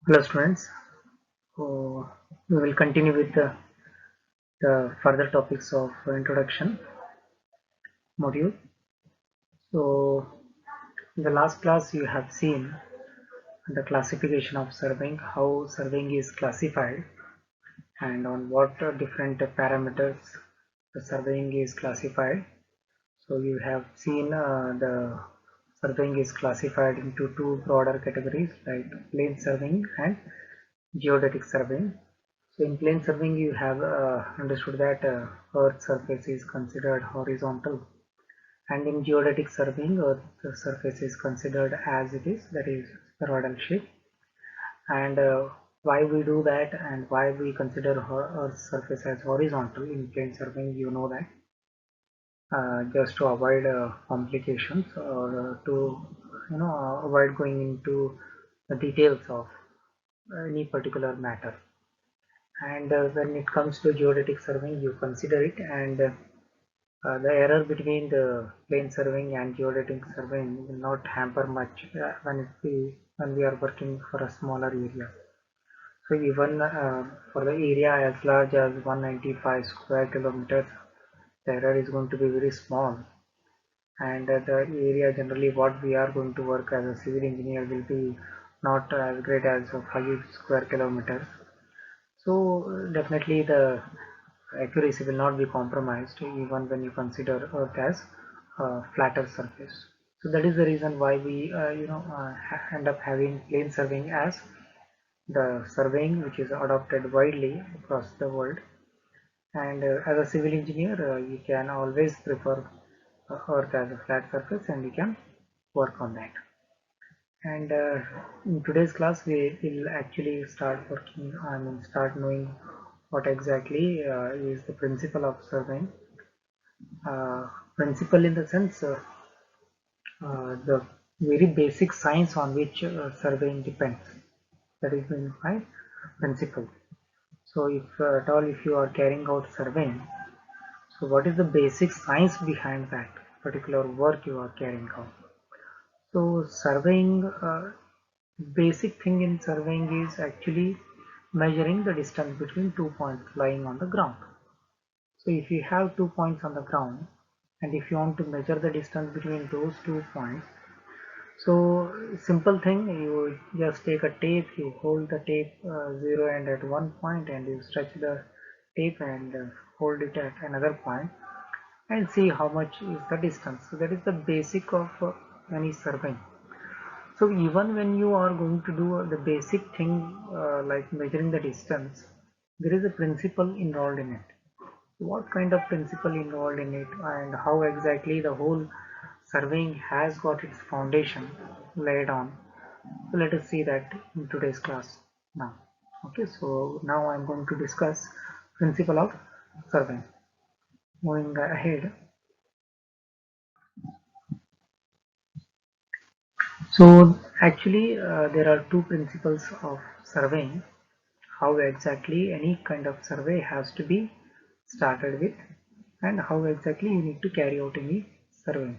Hello students, so we will continue with the further topics of introduction module. So in the last class you have seen the classification of surveying, how surveying is classified and on what different parameters the surveying is classified. So you have seen the surveying is classified into two broader categories like plane surveying and geodetic surveying. So in plane surveying, you have understood that Earth's surface is considered horizontal, and in geodetic surveying, Earth's surface is considered as it is, that is spheroidal shape. And why we do that, and why we consider Earth's surface as horizontal in plane surveying, you know that just to avoid complications or to avoid going into the details of any particular matter. And when it comes to geodetic surveying, you consider it, and the error between the plane surveying and geodetic surveying will not hamper much when we are working for a smaller area. So even for the area as large as 195 square kilometers, the error is going to be very small, and the area generally what we are going to work as a civil engineer will be not as great as 5 square kilometers. So definitely the accuracy will not be compromised even when you consider Earth as a flatter surface. So that is the reason why we end up having plane surveying as the surveying which is adopted widely across the world. And as a civil engineer, you can always prefer Earth as a flat surface, and you can work on that. And in today's class, we will actually start knowing what exactly is the principle of surveying. Principle in the sense, the very basic science on which surveying depends. That is meant by principle. So, if at all, if you are carrying out surveying, so what is the basic science behind that particular work you are carrying out? So, surveying, basic thing in surveying is actually measuring the distance between 2 points lying on the ground. So if you have 2 points on the ground, and if you want to measure the distance between those 2 points, so simple thing, you just take a tape, you hold the tape zero end at one point, and you stretch the tape and hold it at another point and see how much is the distance. So that is the basic of any survey. So even when you are going to do the basic thing like measuring the distance, there is a principle involved in it. What kind of principle involved in it, and how exactly the whole surveying has got its foundation laid on? So let us see that in today's class now. Okay, so now I'm going to discuss principle of surveying. Moving ahead, so actually there are two principles of surveying. How exactly any kind of survey has to be started with, and how exactly you need to carry out any survey.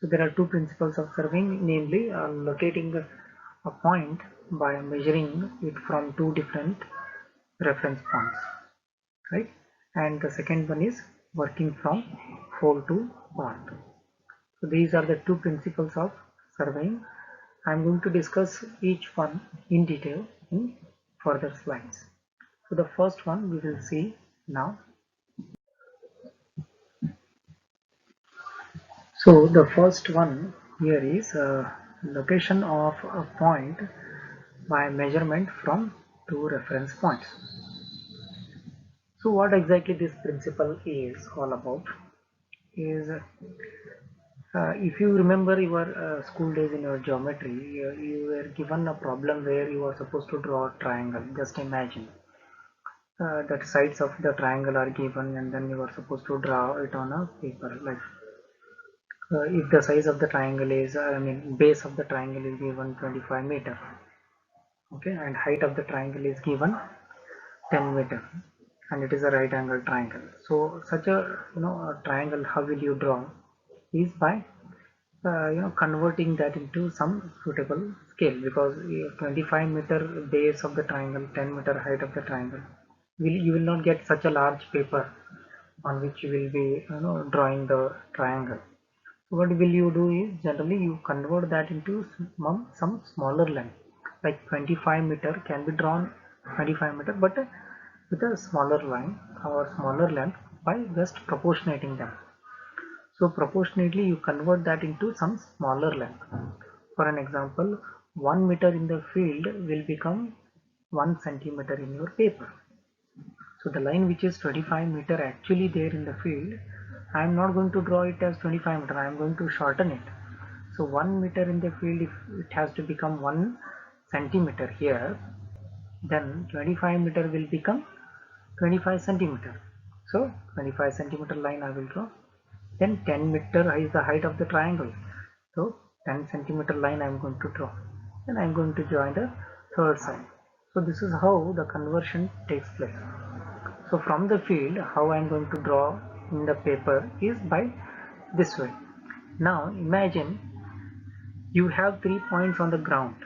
So there are two principles of surveying, namely locating a point by measuring it from two different reference points, right? And the second one is working from pole to point. So these are the two principles of surveying. I'm going to discuss each one in detail in further slides. So the first one we will see now. So the first one here is location of a point by measurement from two reference points. So what exactly this principle is all about is if you remember your school days in your geometry, you were given a problem where you were supposed to draw a triangle. Just imagine that sides of the triangle are given, and then you are supposed to draw it on a paper. Like if the size of the triangle is, base of the triangle is given 25 meter, okay, and height of the triangle is given 10 meter, and it is a right angle triangle. So such a a triangle, how will you draw? Is by converting that into some suitable scale, because 25-meter base of the triangle, 10-meter height of the triangle, you will not get such a large paper on which you will be drawing the triangle. So what will you do is, generally you convert that into some smaller length, like 25-meter can be drawn 25-meter, but with a smaller line or smaller length by just proportionating them. So proportionately you convert that into some smaller length. For an example, 1 meter in the field will become 1 centimeter in your paper. So the line which is 25-meter actually there in the field, I am not going to draw it as 25-meter, I am going to shorten it. So 1 meter in the field, if it has to become 1 centimeter here, then 25-meter will become 25 centimeter. So 25 centimeter line I will draw. Then 10 meter is the height of the triangle. So 10 centimeter line I am going to draw. Then I am going to join the third side. So this is how the conversion takes place. So from the field, how I am going to draw in the paper is by this way. Now imagine you have 3 points on the ground,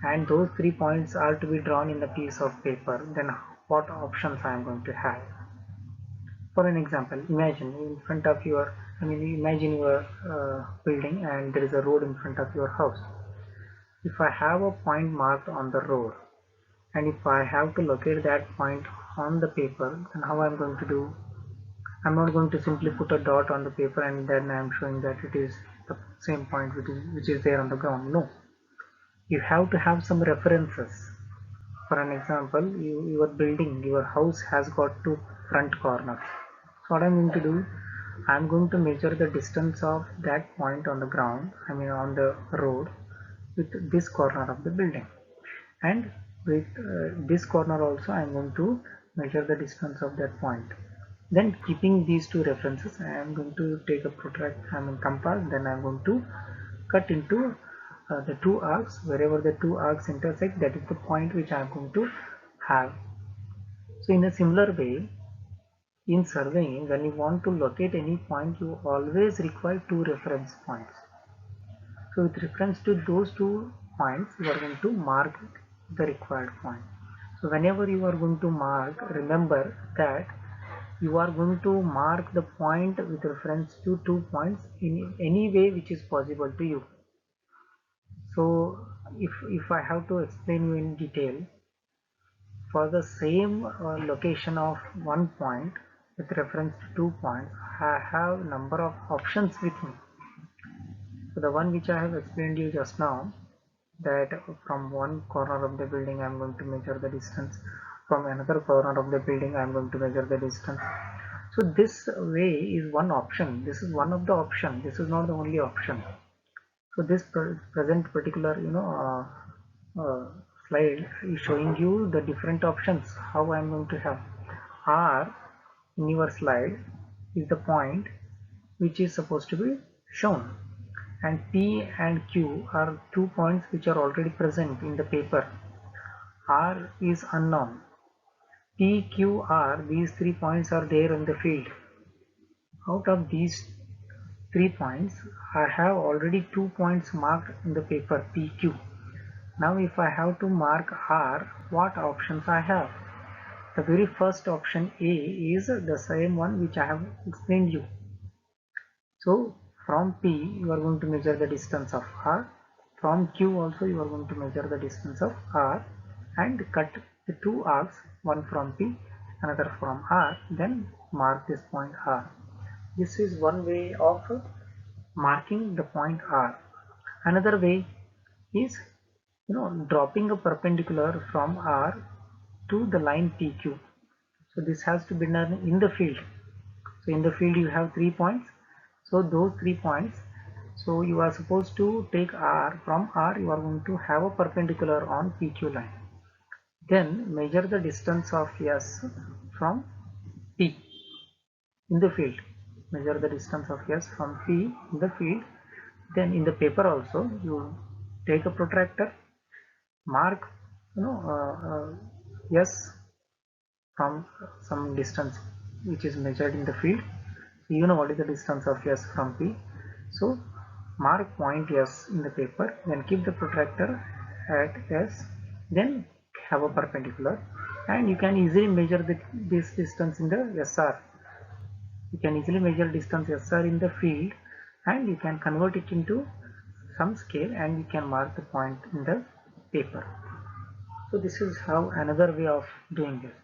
and those 3 points are to be drawn in the piece of paper. Then what options I am going to have? For an example, imagine in front of your, imagine your building, and there is a road in front of your house. If I have a point marked on the road, and if I have to locate that point on the paper, then how I'm going to do? I'm not going to simply put a dot on the paper and then I'm showing that it is the same point which is there on the ground. No, you have to have some references. For an example, your building, your house has got two front corners. So what I'm going to do, I'm going to measure the distance of that point on the ground, on the road, with this corner of the building, and with this corner also I'm going to measure the distance of that point. Then keeping these two references, I am going to take a compass, then I am going to cut into the two arcs. Wherever the two arcs intersect, that is the point which I am going to have. So in a similar way, in surveying, when you want to locate any point, you always require two reference points. So with reference to those 2 points, you are going to mark the required point. So whenever you are going to mark, remember that you are going to mark the point with reference to 2 points in any way which is possible to you. So if I have to explain you in detail, for the same location of 1 point with reference to 2 points, I have number of options with me. So the one which I have explained you just now, that from one corner of the building I am going to measure the distance, from another corner of the building I am going to measure the distance. So this way is one option. This is one of the options. This is not the only option. So this present particular slide is showing you the different options how I am going to have. R in your slide is the point which is supposed to be shown, and P and Q are 2 points which are already present in the paper. R is unknown. P, Q, R, these 3 points are there in the field. Out of these 3 points, I have already 2 points marked in the paper, P, Q. Now if I have to mark R, what options I have? The very first option, A, is the same one which I have explained you. So from P you are going to measure the distance of R, from Q also you are going to measure the distance of R, and cut the two arcs, one from P, another from R, then mark this point R. This is one way of marking the point R. Another way is dropping a perpendicular from R to the line PQ. So this has to be done in the field. So in the field you have 3 points. So those 3 points, so you are supposed to take R. From R you are going to have a perpendicular on PQ line. Then measure the distance of S from P in the field. Measure the distance of S from P in the field. Then in the paper also you take a protractor, mark S from some distance which is measured in the field. So you know what is the distance of S from P. So mark point S in the paper, then keep the protractor at S, then have a perpendicular, and you can easily measure this distance in the SR. You can easily measure distance SR in the field, and you can convert it into some scale, and you can mark the point in the paper. So this is how another way of doing this.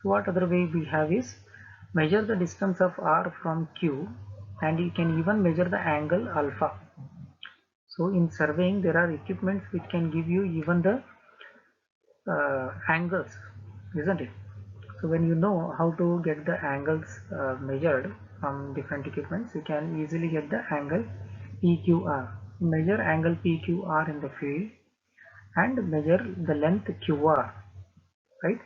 So what other way we have is measure the distance of R from Q, and you can even measure the angle alpha. So in surveying there are equipments which can give you even the angles, isn't it? So when you know how to get the angles measured from different equipments, you can easily get the angle PQR. Measure angle PQR in the field and measure the length QR, right?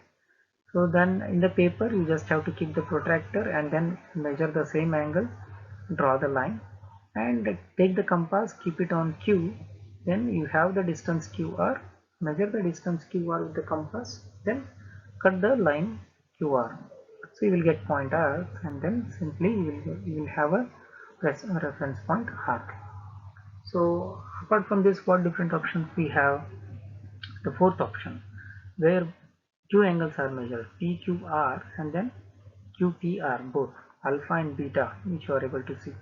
So then in the paper you just have to keep the protractor and then measure the same angle, draw the line, and take the compass, keep it on Q, then you have the distance QR, measure the distance QR with the compass, then cut the line QR. So you will get point R, and then simply you will have a reference point R. So apart from this, what different options we have? The fourth option, where two angles are measured, PQR and then QPR, both alpha and beta, which you are able to see.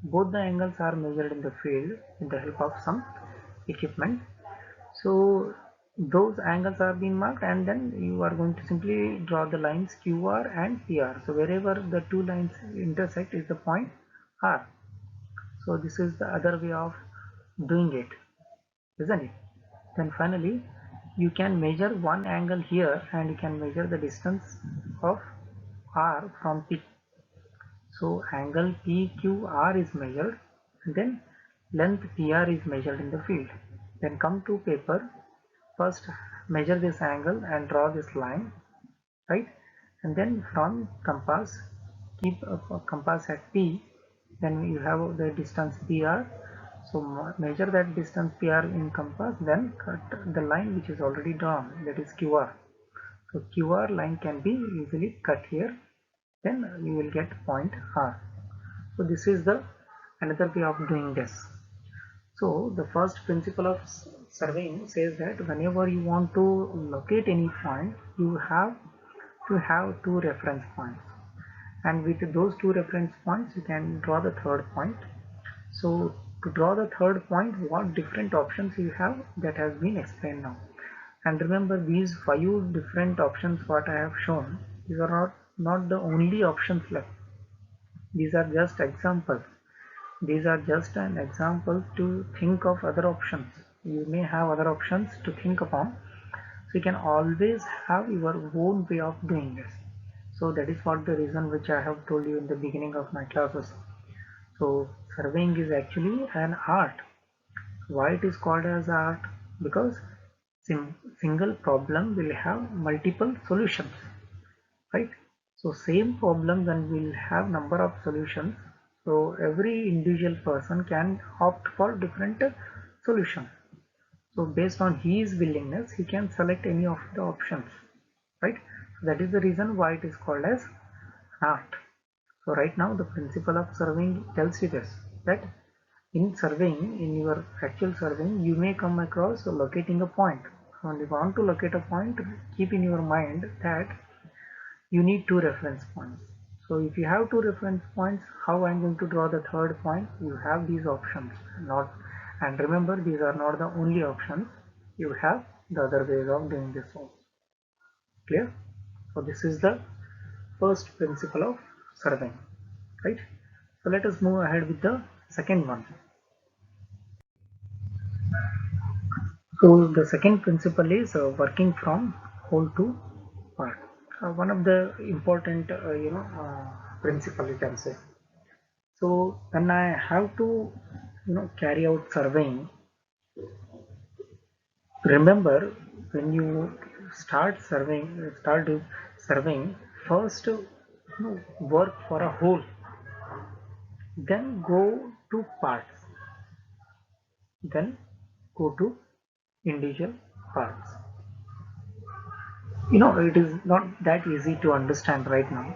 Both the angles are measured in the field with the help of some equipment. So those angles are being marked, and then you are going to simply draw the lines QR and PR. So wherever the two lines intersect is the point R. So this is the other way of doing it, isn't it? Then finally you can measure one angle here, and you can measure the distance of R from P. So angle PQR is measured, and then length PR is measured in the field. Then come to paper, first measure this angle and draw this line, right? And then from compass, keep a compass at P, then you have the distance PR. So measure that distance PR in compass, then cut the line which is already drawn, that is QR. So QR line can be easily cut here, then you will get point R. So this is the another way of doing this. So the first principle of surveying says that whenever you want to locate any point, you have to have two reference points, and with those two reference points you can draw the third point. So to draw the third point, what different options you have, that has been explained now. And remember, these 5 different options what I have shown, these are not the only options left. These are just examples. These are just an example to think of other options. You may have other options to think upon. So you can always have your own way of doing this. So that is what the reason which I have told you in the beginning of my classes. So surveying is actually an art. Why it is called as art? Because single problem will have multiple solutions, right? So same problem when we'll have number of solutions, so every individual person can opt for different solutions. So based on his willingness, he can select any of the options, right? So that is the reason why it is called as art. So right now the principle of surveying tells you this, that in surveying, in your actual surveying, you may come across locating a point. When you want to locate a point, keep in your mind that you need two reference points. So if you have two reference points, how I'm going to draw the third point? You have these options, not, and remember, these are not the only options. You have the other ways of doing this also. Clear? So this is the first principle of surveying, right? So let us move ahead with the second one. So the second principle is working from whole to part. One of the important, principle you can say. So when I have to, carry out surveying, remember when you start surveying, first work for a whole, then go to parts, then go to individual parts. It is not that easy to understand right now.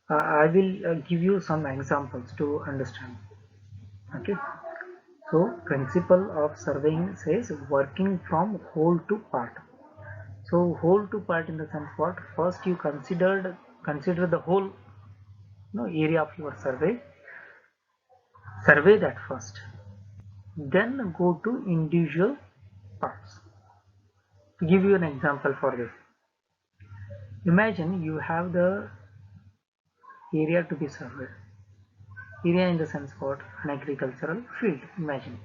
I will give you some examples to understand. Okay, so principle of surveying says working from whole to part. So whole to part in the sense what? First you consider the whole area of your survey that first, then go to individual parts. To give you an example for this, imagine you have the area to be surveyed. Area in the sense what? An agricultural field. Imagine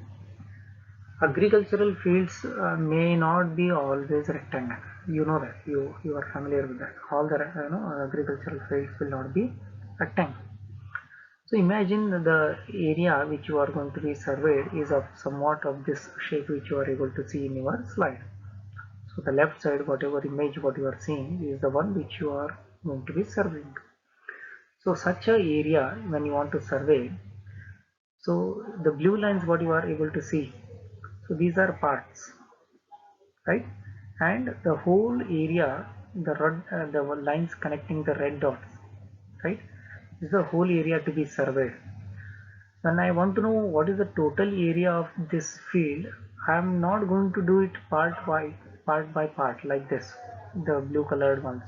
agricultural fields may not be always rectangle. You know that, you are familiar with that. All the agricultural fields will not be rectangle. So imagine the area which you are going to be surveyed is of somewhat of this shape which you are able to see in your slide. So the left side, whatever image what you are seeing is the one which you are going to be surveying. So such a area when you want to survey, so the blue lines what you are able to see, so these are parts, right? And the whole area, the red, the lines connecting the red dots, right? This is the whole area to be surveyed. When I want to know what is the total area of this field, I am not going to do it part by part like this, the blue colored ones.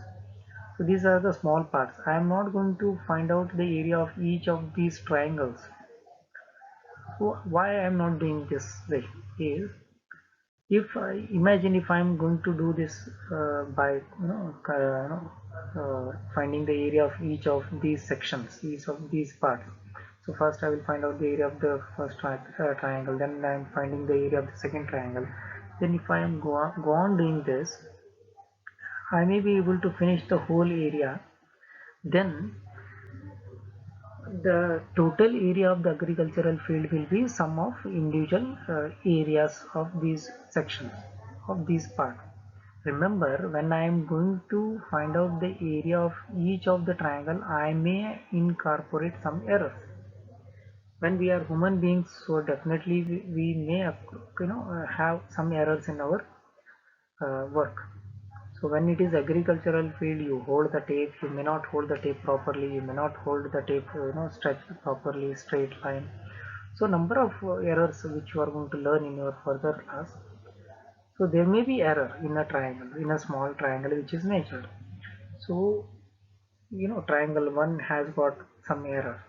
So these are the small parts. I am not going to find out the area of each of these triangles. So why I am not doing this way is, if I imagine if I am going to do this by finding the area of each of these sections, each of these parts. So first I will find out the area of the first triangle, then I am finding the area of the second triangle. Then if I am go on doing this, I may be able to finish the whole area. Then the total area of the agricultural field will be sum of individual areas of these sections, of these parts. Remember, when I am going to find out the area of each of the triangle, I may incorporate some errors. When we are human beings, so definitely we may have some errors in our work. So when it is agricultural field, you hold the tape, you may not hold the tape properly, you may not hold the tape stretch properly, straight line. So number of errors which you are going to learn in your further class. So there may be error in a triangle, in a small triangle which is measured. So triangle 1 has got some error.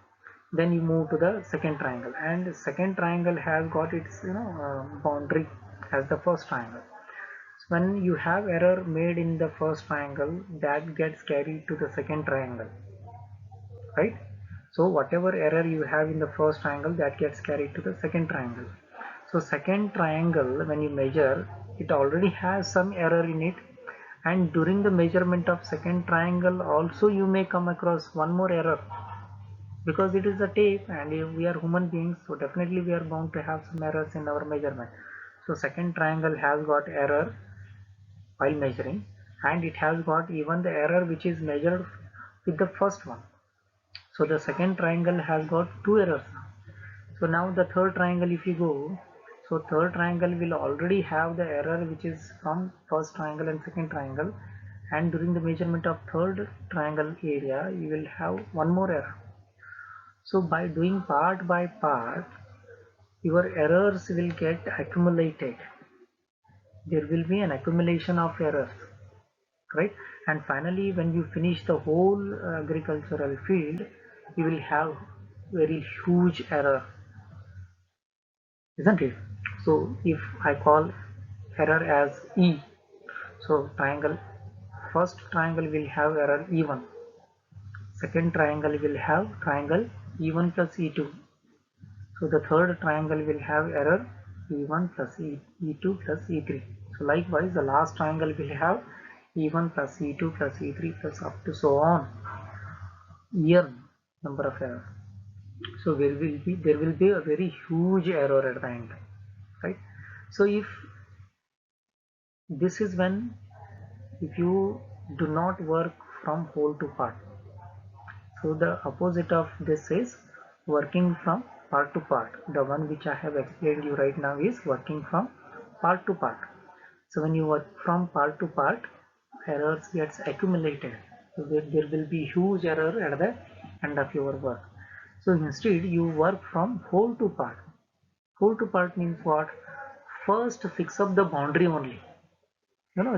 Then you move to the second triangle, and second triangle has got its boundary as the first triangle. When you have error made in the first triangle, that gets carried to the second triangle, right? So whatever error you have in the first triangle, that gets carried to the second triangle. So second triangle, when you measure, it already has some error in it, and during the measurement of second triangle also you may come across one more error, because it is a tape and we are human beings, so definitely we are bound to have some errors in our measurement. So second triangle has got error while measuring, and it has got even the error which is measured with the first one. So the second triangle has got two errors now. So now the third triangle, if you go, so third triangle will already have the error which is from first triangle and second triangle, and during the measurement of third triangle area you will have one more error. So by doing part by part, your errors will get accumulated. There will be an accumulation of errors, right? And finally when you finish the whole agricultural field, you will have very huge error, isn't it? So if I call error as E, so triangle, first triangle will have error E1, second triangle will have triangle E1 plus E2, so the third triangle will have error E1 plus E2 plus E3. So likewise the last triangle will have E1 plus E2 plus E3 plus up to so on, n number of errors. So there will be a very huge error at the end, right? So if this is when, if you do not work from whole to part, so the opposite of this is working from part to part. The one which I have explained you right now is working from part to part. So when you work from part to part, errors gets accumulated. So there will be huge error at the end of your work. So instead you work from whole to part. Whole to part means what? First fix up the boundary only.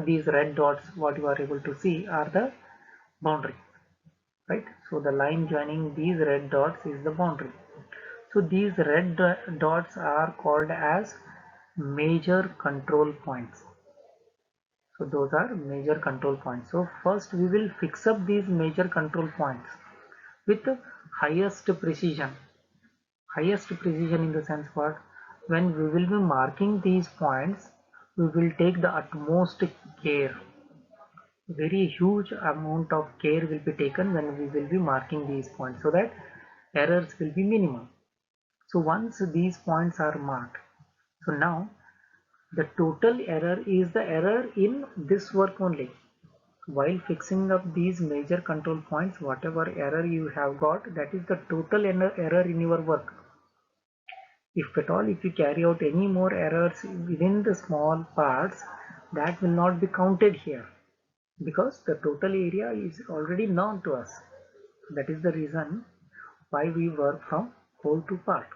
These red dots what you are able to see are the boundary, right? So the line joining these red dots is the boundary. So these red dots are called as major control points. So those are major control points. So first we will fix up these major control points with highest precision. Highest precision in the sense what? When we will be marking these points, we will take the utmost care. Very huge amount of care will be taken when we will be marking these points so that errors will be minimum. So once these points are marked, so now the total error is the error in this work only. While fixing up these major control points, whatever error you have got, that is the total error in your work. If at all, if you carry out any more errors within the small parts, that will not be counted here because the total area is already known to us. That is the reason why we work from whole to part.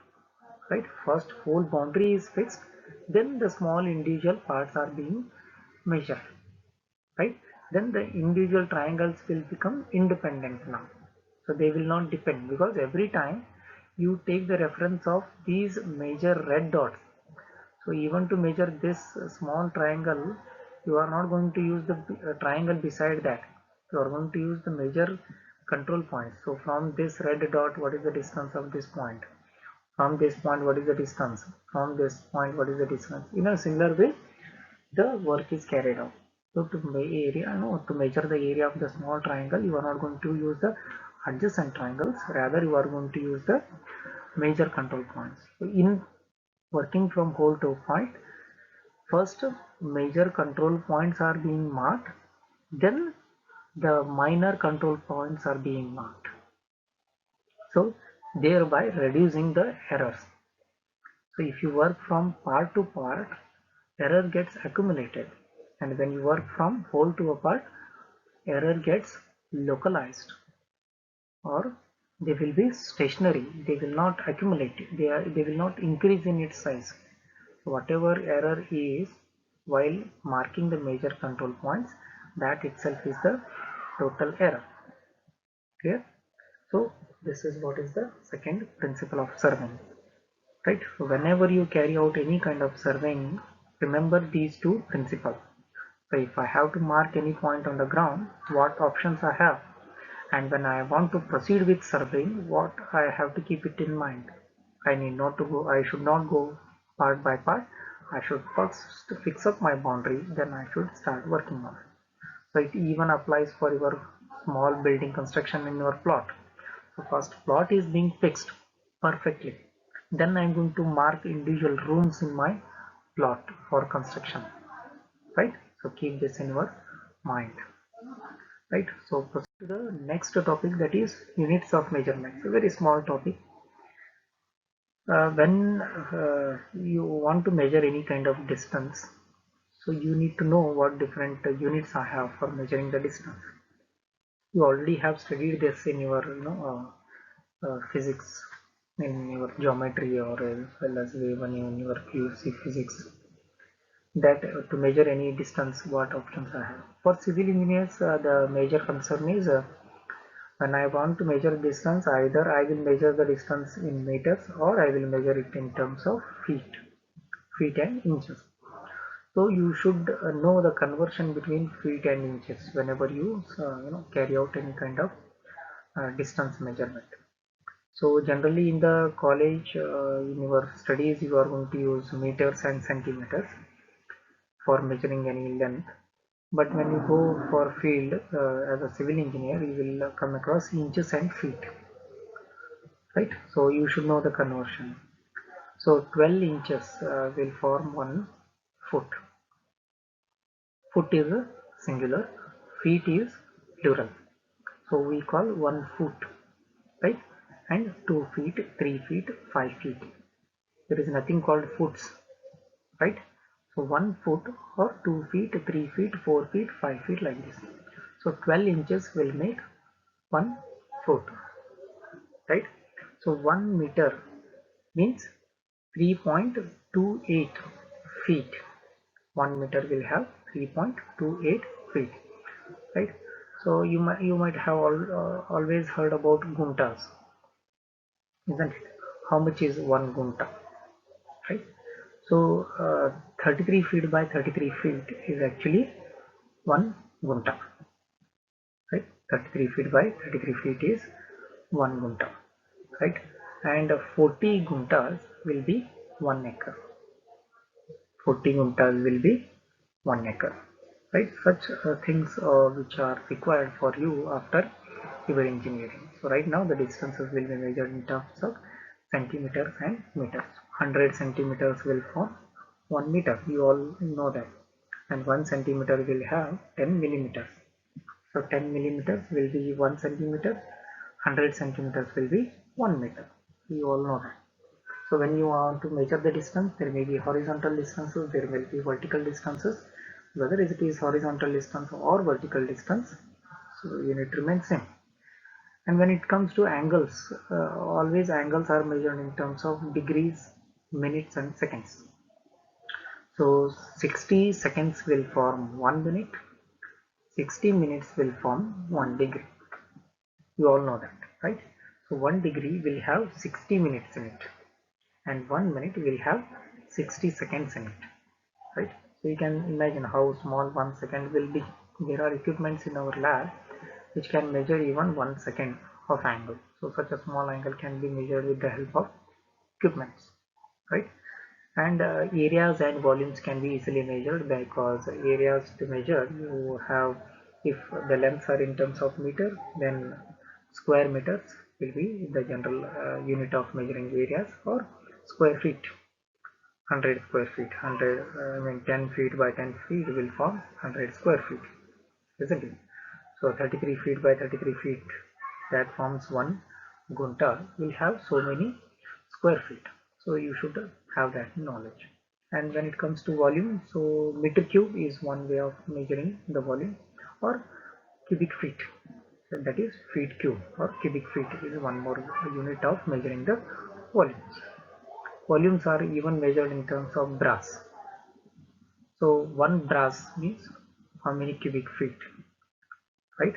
Right? First whole boundary is fixed, then the small individual parts are being measured. Right? Then the individual triangles will become independent now. So they will not depend because every time you take the reference of these major red dots. So even to measure this small triangle, you are not going to use the triangle beside that. You are going to use the major control points. So from this red dot, what is the distance of this point? From this point, what is the distance? From this point, what is the distance? In a similar way, the work is carried out. So to measure the area of the small triangle, you are not going to use the adjacent triangles. Rather, you are going to use the major control points. So in working from whole to point, first major control points are being marked, then the minor control points are being marked. So thereby reducing the errors. So if you work from part to part, error gets accumulated, and when you work from whole to a part, error gets localized, or they will be stationary. They will not accumulate. They will not increase in its size. So whatever error is while marking the major control points, that itself is the total error. Clear? So this is what is the second principle of surveying. Right? So whenever you carry out any kind of surveying, remember these two principles. So if I have to mark any point on the ground, what options I have, and when I want to proceed with surveying, what I have to keep it in mind. I should not go part by part. I should first fix up my boundary, then I should start working on it. So it even applies for your small building construction in your plot. So first plot is being fixed perfectly. Then I'm going to mark individual rooms in my plot for construction. Right? So keep this in your mind. Right? So proceed to the next topic, that is units of measurement. It's a very small topic. When you want to measure any kind of distance, so you need to know what different units I have for measuring the distance. You already have studied this in your physics, in your geometry, or as well as even in your QC physics, that to measure any distance what options I have. For civil engineers, the major concern is when I want to measure distance, either I will measure the distance in meters or I will measure it in terms of feet and inches. So you should know the conversion between feet and inches whenever you carry out any kind of distance measurement. So generally in the college, in your studies, you are going to use meters and centimeters for measuring any length. But when you go for field as a civil engineer, you will come across inches and feet, right? So you should know the conversion. So 12 inches will form 1 foot. Foot is a singular, feet is plural. So we call 1 foot, right? And 2 feet, 3 feet, 5 feet. There is nothing called foots, right? So 1 foot or 2 feet, 3 feet, 4 feet, 5 feet, like this. So 12 inches will make 1 foot, right? So 1 meter means 3.28 feet. 1 meter will have 3.28 feet, right? So you might have always heard about guntas, isn't it? How much is one gunta, right? So 33 feet by 33 feet is actually one gunta, right? 33 feet by 33 feet is one gunta, right? And 40 guntas will be 1 acre. 40 guntas will be 1 acre, right? Such things which are required for you after your engineering. So right now the distances will be measured in terms of centimeters and meters. 100 centimeters will form 1 meter, you all know that, and 1 centimeter will have 10 millimeters. So 10 millimeters will be 1 centimeter, 100 centimeters will be 1 meter, you all know that. So when you want to measure the distance, there may be horizontal distances, there may be vertical distances. Whether it is horizontal distance or vertical distance, so unit remains same. And when it comes to angles, always angles are measured in terms of degrees, minutes and seconds. So 60 seconds will form 1 minute, 60 minutes will form 1 degree. You all know that, right? So 1 degree will have 60 minutes in it, and 1 minute will have 60 seconds in it, right? So you can imagine how small 1 second will be. There are equipments in our lab which can measure even 1 second of angle. So such a small angle can be measured with the help of equipments, right? And areas and volumes can be easily measured, because areas to measure you have, if the lengths are in terms of meter, then square meters will be the general unit of measuring areas, or square feet. 100 square feet, 100 I mean 10 feet by 10 feet will form 100 square feet, isn't it? So 33 feet by 33 feet, that forms one gunta, will have so many square feet. So you should have that knowledge. And when it comes to volume, so meter cube is one way of measuring the volume, or cubic feet, so that is feet cube, or cubic feet is one more unit of measuring the volume. Volumes are even measured in terms of brass. So one brass means how many cubic feet, right?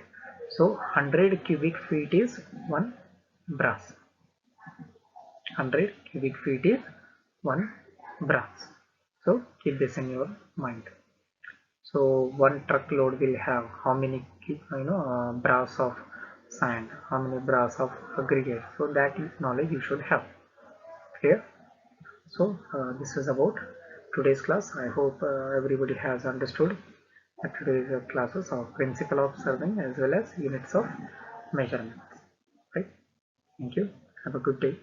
So 100 cubic feet is one brass. 100 cubic feet is one brass. So keep this in your mind. So one truckload will have how many brass of sand, how many brass of aggregate. So that knowledge you should have. Clear? So this is about today's class. I hope everybody has understood today's classes of principle of serving as well as units of measurements. Right? Thank you. Have a good day.